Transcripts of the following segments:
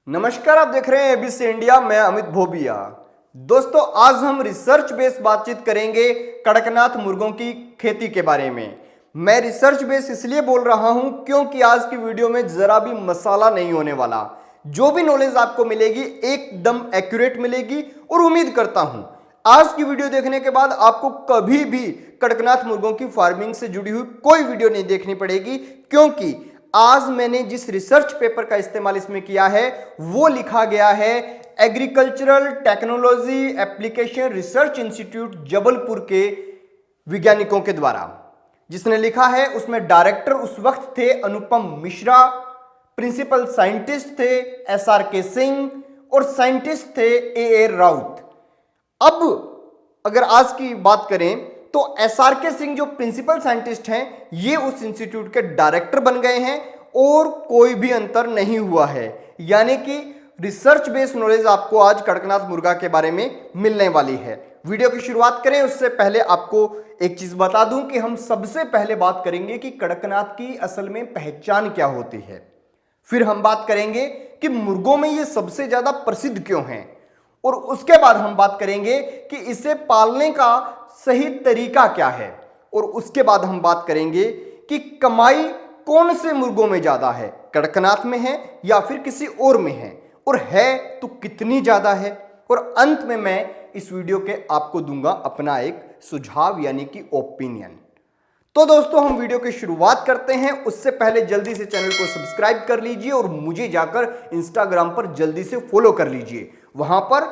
नमस्कार, आप देख रहे हैं एबीसी इंडिया। मैं अमित भोबिया। दोस्तों, आज हम रिसर्च बेस बातचीत करेंगे कड़कनाथ मुर्गों की खेती के बारे में। मैं रिसर्च बेस इसलिए बोल रहा हूं क्योंकि आज की वीडियो में जरा भी मसाला नहीं होने वाला। जो भी नॉलेज आपको मिलेगी एकदम एक्यूरेट मिलेगी और उम्मीद करता हूं आज की वीडियो देखने के बाद आपको कभी भी कड़कनाथ मुर्गों की फार्मिंग से जुड़ी हुई कोई वीडियो नहीं देखनी पड़ेगी, क्योंकि आज मैंने जिस रिसर्च पेपर का इस्तेमाल इसमें किया है वो लिखा गया है agricultural technology application research institute Jabalpur के वैज्ञानिकों के द्वारा। जिसने लिखा है उसमें डायरेक्टर उस वक्त थे अनुपम मिश्रा, प्रिंसिपल साइंटिस्ट थे SRK सिंह और साइंटिस्ट थे AA राउत। अब अगर आज की बात करें तो SRK सिंह जो प्रिंसिपल साइंटिस्ट हैं ये उस इंस्टीट्यूट के डायरेक्टर बन गए हैं और कोई भी अंतर नहीं हुआ है। यानी कि रिसर्च बेस्ड नॉलेज आपको आज कड़कनाथ मुर्गा के बारे में मिलने वाली है। वीडियो की शुरुआत करें उससे पहले आपको एक चीज बता दूं कि हम सबसे पहले बात करेंगे कि कड़कनाथ की असल में पहचान क्या होती है। फिर हम बात करेंगे कि मुर्गों में ये सबसे ज्यादा प्रसिद्ध क्यों हैं, और उसके बाद हम बात करेंगे कि इसे पालने का सही तरीका क्या है, और उसके बाद हम बात करेंगे कि कमाई कौन से मुर्गों में ज्यादा है, कड़कनाथ में है या फिर किसी और में है, और है तो कितनी ज्यादा है। और अंत में मैं इस वीडियो के आपको दूंगा अपना एक सुझाव यानी कि ओपिनियन। तो दोस्तों, हम वीडियो की शुरुआत करते हैं। उससे पहले जल्दी से चैनल को सब्सक्राइब कर लीजिए और मुझे जाकर इंस्टाग्राम पर जल्दी से फॉलो कर लीजिए। वहां पर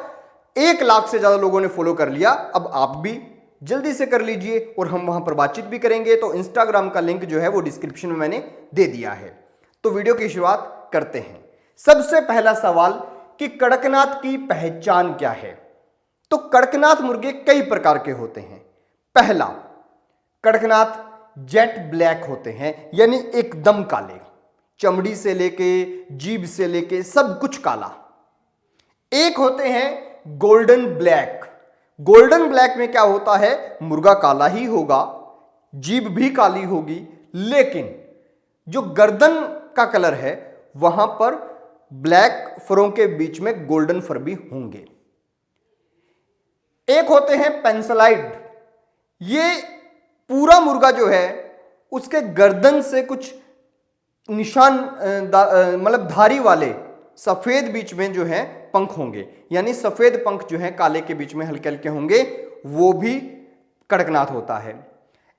1 लाख से ज्यादा लोगों ने फॉलो कर लिया, अब आप भी जल्दी से कर लीजिए और हम वहां पर बातचीत भी करेंगे। तो इंस्टाग्राम का लिंक जो है वो डिस्क्रिप्शन में मैंने दे दिया है। तो वीडियो की शुरुआत करते हैं। सबसे पहला सवाल कि कड़कनाथ की पहचान क्या है। तो कड़कनाथ मुर्गे कई प्रकार के होते हैं। पहला, कड़कनाथ जेट ब्लैक होते हैं, यानी एकदम काले, चमड़ी से लेके जीभ से लेके सब कुछ काला। एक होते हैं गोल्डन ब्लैक। गोल्डन ब्लैक में क्या होता है, मुर्गा काला ही होगा, जीभ भी काली होगी, लेकिन जो गर्दन का कलर है वहां पर ब्लैक फरों के बीच में गोल्डन फर भी होंगे। एक होते हैं पेंसिलाइड। ये पूरा मुर्गा जो है उसके गर्दन से कुछ निशान मतलब धारी वाले सफेद बीच में जो है पंख होंगे, यानी सफेद पंख जो है काले के बीच में हल्के हल्के होंगे, वो भी कड़कनाथ होता है।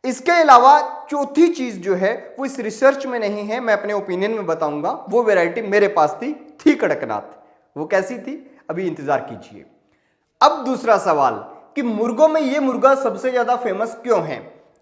इसके अलावा चौथी चीज जो है वो इस रिसर्च में नहीं है, मैं अपने ओपिनियन में बताऊंगा। वो वैरायटी मेरे पास थी कड़कनाथ। वो कैसी थी अभी इंतजार कीजिए। अब दूसरा सवाल कि मुर्गों में ये मुर्गा सबसे ज्यादा फेमस क्यों है।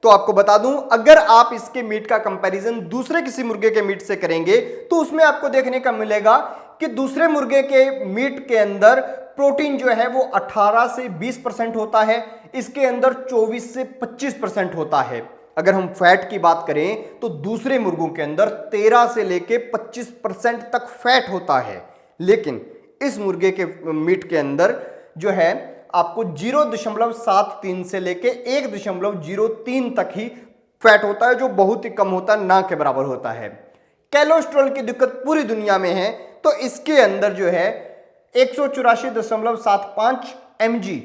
तो आपको बता दूं, अगर आप इसके मीट का कंपैरिजन दूसरे किसी मुर्गे के मीट से करेंगे तो उसमें आपको देखने का मिलेगा कि दूसरे मुर्गे के मीट के अंदर प्रोटीन जो है वो 18 से 20% होता है, इसके अंदर 24 से 25% होता है। अगर हम फैट की बात करें तो दूसरे मुर्गों के अंदर 13 से लेके 25% तक फैट होता है, लेकिन इस मुर्गे के मीट के अंदर जो है आपको 0.73 से लेके 1.03 तक ही फैट होता है, जो बहुत ही कम होता है, ना के बराबर होता है। कोलेस्ट्रॉल की दिक्कत पूरी दुनिया में है, तो इसके अंदर जो है 184.75 mg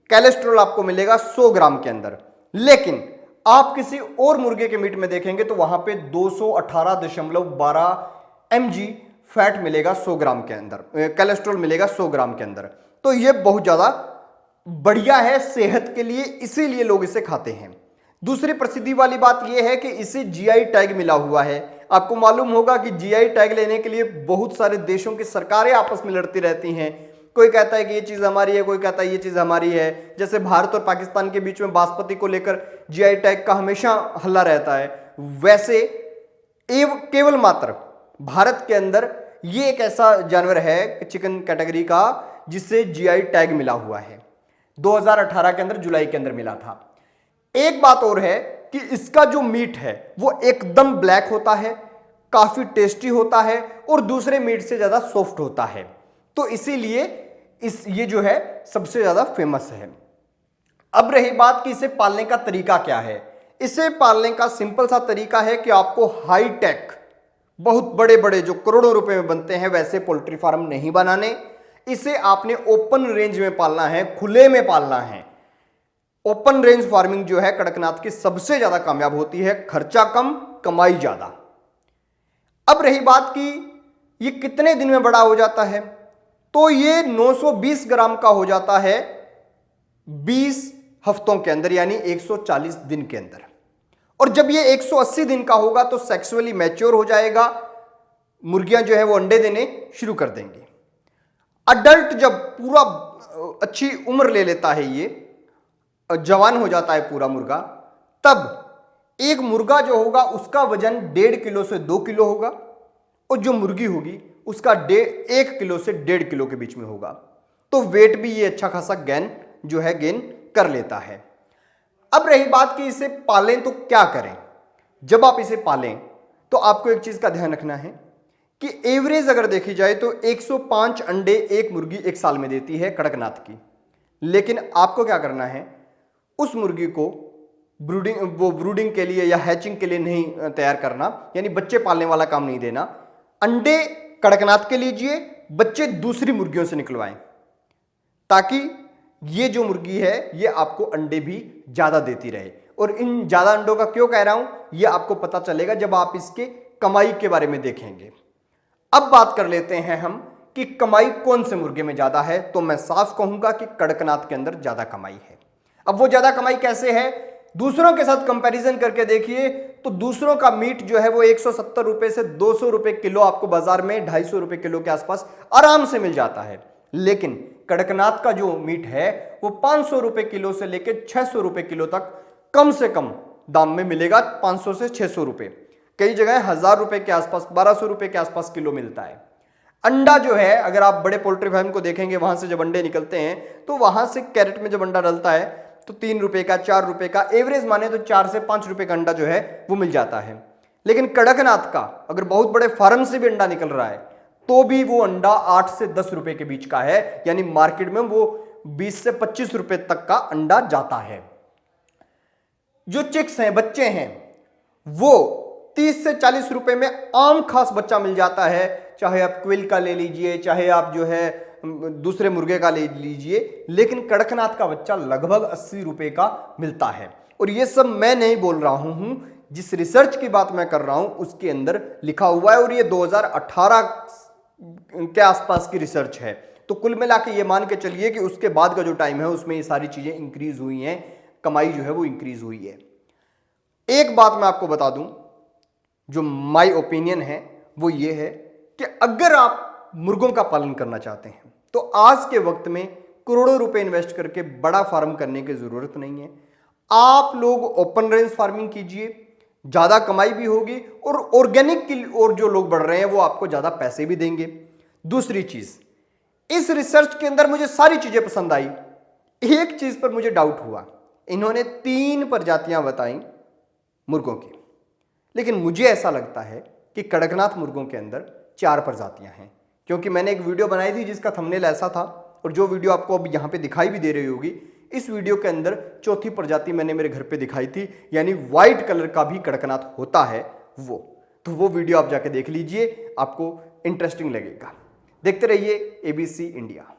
कोलेस्ट्रॉल आपको मिलेगा 100 ग्राम के अंदर। लेकिन आप किसी और मुर्गे के मीट में देखेंगे तो वहां पे 218.12 mg फैट मिलेगा 100 ग्राम के अंदर, कोलेस्ट्रॉल मिलेगा 100 ग्राम के अंदर। तो यह बहुत ज्यादा बढ़िया है सेहत के लिए, इसीलिए लोग इसे खाते हैं। दूसरी प्रसिद्धि वाली बात यह है कि इसे GI टैग मिला हुआ है। आपको मालूम होगा कि GI टैग लेने के लिए बहुत सारे देशों की सरकारें आपस में लड़ती रहती हैं। कोई कहता है कि ये चीज हमारी है, कोई कहता है ये चीज हमारी है। जैसे भारत और पाकिस्तान के बीच में बासमती को लेकर GI टैग का हमेशा हल्ला रहता है, वैसे केवल मात्र भारत के अंदर ये एक ऐसा जानवर है चिकन कैटेगरी का जिससे GI टैग मिला हुआ है। 2018 के अंदर जुलाई के अंदर मिला था। एक बात और है कि इसका जो मीट है वो एकदम ब्लैक होता है, काफी टेस्टी होता है और दूसरे मीट से ज्यादा सॉफ्ट होता है, तो इसीलिए ये जो है सबसे ज्यादा फेमस है। अब रही बात कि इसे पालने का तरीका क्या है। इसे पालने का सिंपल सा तरीका है कि आपको हाई टेक बहुत बड़े बड़े जो करोड़ों रुपए में बनते हैं वैसे पोल्ट्री फार्म नहीं बनाने। इसे आपने ओपन रेंज में पालना है, खुले में पालना है। ओपन रेंज फार्मिंग जो है कड़कनाथ की सबसे ज्यादा कामयाब होती है, खर्चा कम, कमाई ज्यादा। अब रही बात कि ये कितने दिन में बड़ा हो जाता है, तो ये 920 ग्राम का हो जाता है 20 हफ्तों के अंदर, यानी 140 दिन के अंदर। और जब ये 180 दिन का होगा तो सेक्सुअली मैच्योर हो जाएगा, मुर्गियां जो है वो अंडे देने शुरू कर देंगी। अडल्ट जब पूरा अच्छी उम्र ले लेता है, ये जवान हो जाता है पूरा मुर्गा, तब एक मुर्गा जो होगा उसका वजन 1.5 किलो से 2 किलो होगा, और जो मुर्गी होगी उसका 1 किलो से 1.5 किलो के बीच में होगा। तो वेट भी ये अच्छा खासा गेन कर लेता है। अब रही बात कि इसे पालें तो क्या करें। जब आप इसे पालें तो आपको एक चीज का ध्यान रखना है कि एवरेज अगर देखी जाए तो 105 अंडे एक मुर्गी एक साल में देती है कड़कनाथ की। लेकिन आपको क्या करना है, उस मुर्गी को ब्रूडिंग के लिए या हैचिंग के लिए नहीं तैयार करना, यानी बच्चे पालने वाला काम नहीं देना। अंडे कड़कनाथ के लीजिए, बच्चे दूसरी मुर्गियों से निकलवाएं, ताकि ये जो मुर्गी है ये आपको अंडे भी ज्यादा देती रहे। और इन ज्यादा अंडों का क्यों कह रहा हूं, ये आपको पता चलेगा जब आप इसके कमाई के बारे में देखेंगे। अब बात कर लेते हैं हम कि कमाई कौन से मुर्गे में ज्यादा है। तो मैं साफ कहूंगा कि कड़कनाथ के अंदर ज्यादा कमाई है। अब वो ज्यादा कमाई कैसे है, दूसरों के साथ कंपैरिजन करके देखिए तो दूसरों का मीट जो है वो 170 रुपए से 200 रुपए किलो आपको बाजार में 250 रुपए किलो के आसपास आराम से मिल जाता है। लेकिन कड़कनाथ का जो मीट है वो 500 रुपए किलो से लेकर 600 रुपए किलो तक कम से कम दाम में मिलेगा। 500 से 600 रुपए, कई जगह 1000 रुपए के आसपास, 1200 रुपए के आसपास किलो मिलता है। अंडा जो है, अगर आप बड़े पोल्ट्री फार्म को देखेंगे, वहां से जब अंडे निकलते हैं तो वहां से कैरेट में जब अंडा डलता है तो 3 रुपए का, 4 रुपए का, एवरेज माने तो 4 से 5 रुपए का अंडा जो है वो मिल जाता है। लेकिन कड़कनाथ का अगर बहुत बड़े फार्म से भी अंडा निकल रहा है तो भी वो अंडा 8 से 10 रुपए के बीच का है, यानी मार्केट में वो 20 से 25 रुपए तक का अंडा जाता है। जो चिक्स हैं, बच्चे हैं, वो 30 से 40 रुपए में आम खास बच्चा मिल जाता है। चाहे आप क्विल का ले लीजिए, चाहे आप जो है दूसरे मुर्गे का ले लीजिए, लेकिन कड़कनाथ का बच्चा लगभग 80 रुपए का मिलता है। और ये सब मैं नहीं बोल रहा हूं, जिस रिसर्च की बात मैं कर रहा हूं उसके अंदर लिखा हुआ है, और ये 2018 के आसपास की रिसर्च है। तो कुल मिला के ये मान के चलिए कि उसके बाद का जो टाइम है उसमें ये सारी चीजें इंक्रीज हुई हैं, कमाई जो है वो इंक्रीज हुई है। एक बात मैं आपको बता दूं, जो माय ओपिनियन है वो ये है कि अगर आप मुर्गों का पालन करना चाहते हैं तो आज के वक्त में करोड़ों रुपए इन्वेस्ट करके बड़ा फार्म करने की जरूरत नहीं है। आप लोग ओपन रेंज फार्मिंग कीजिए, ज्यादा कमाई भी होगी, और ऑर्गेनिक की ओर जो लोग बढ़ रहे हैं वो आपको ज्यादा पैसे भी देंगे। दूसरी चीज, इस रिसर्च के अंदर मुझे सारी चीजें पसंद आई, एक चीज पर मुझे डाउट हुआ। इन्होंने 3 प्रजातियां बताई मुर्गों की, लेकिन मुझे ऐसा लगता है कि कड़कनाथ मुर्गों के अंदर 4 प्रजातियां हैं, क्योंकि मैंने एक वीडियो बनाई थी जिसका थंबनेल ऐसा था, और जो वीडियो आपको अब यहां पे दिखाई भी दे रही होगी, इस वीडियो के अंदर 4थी प्रजाति मैंने मेरे घर पे दिखाई थी, यानी व्हाइट कलर का भी कड़कनाथ होता है वो। तो वो वीडियो आप जाके देख लीजिए, आपको इंटरेस्टिंग लगेगा। देखते रहिए ABC इंडिया।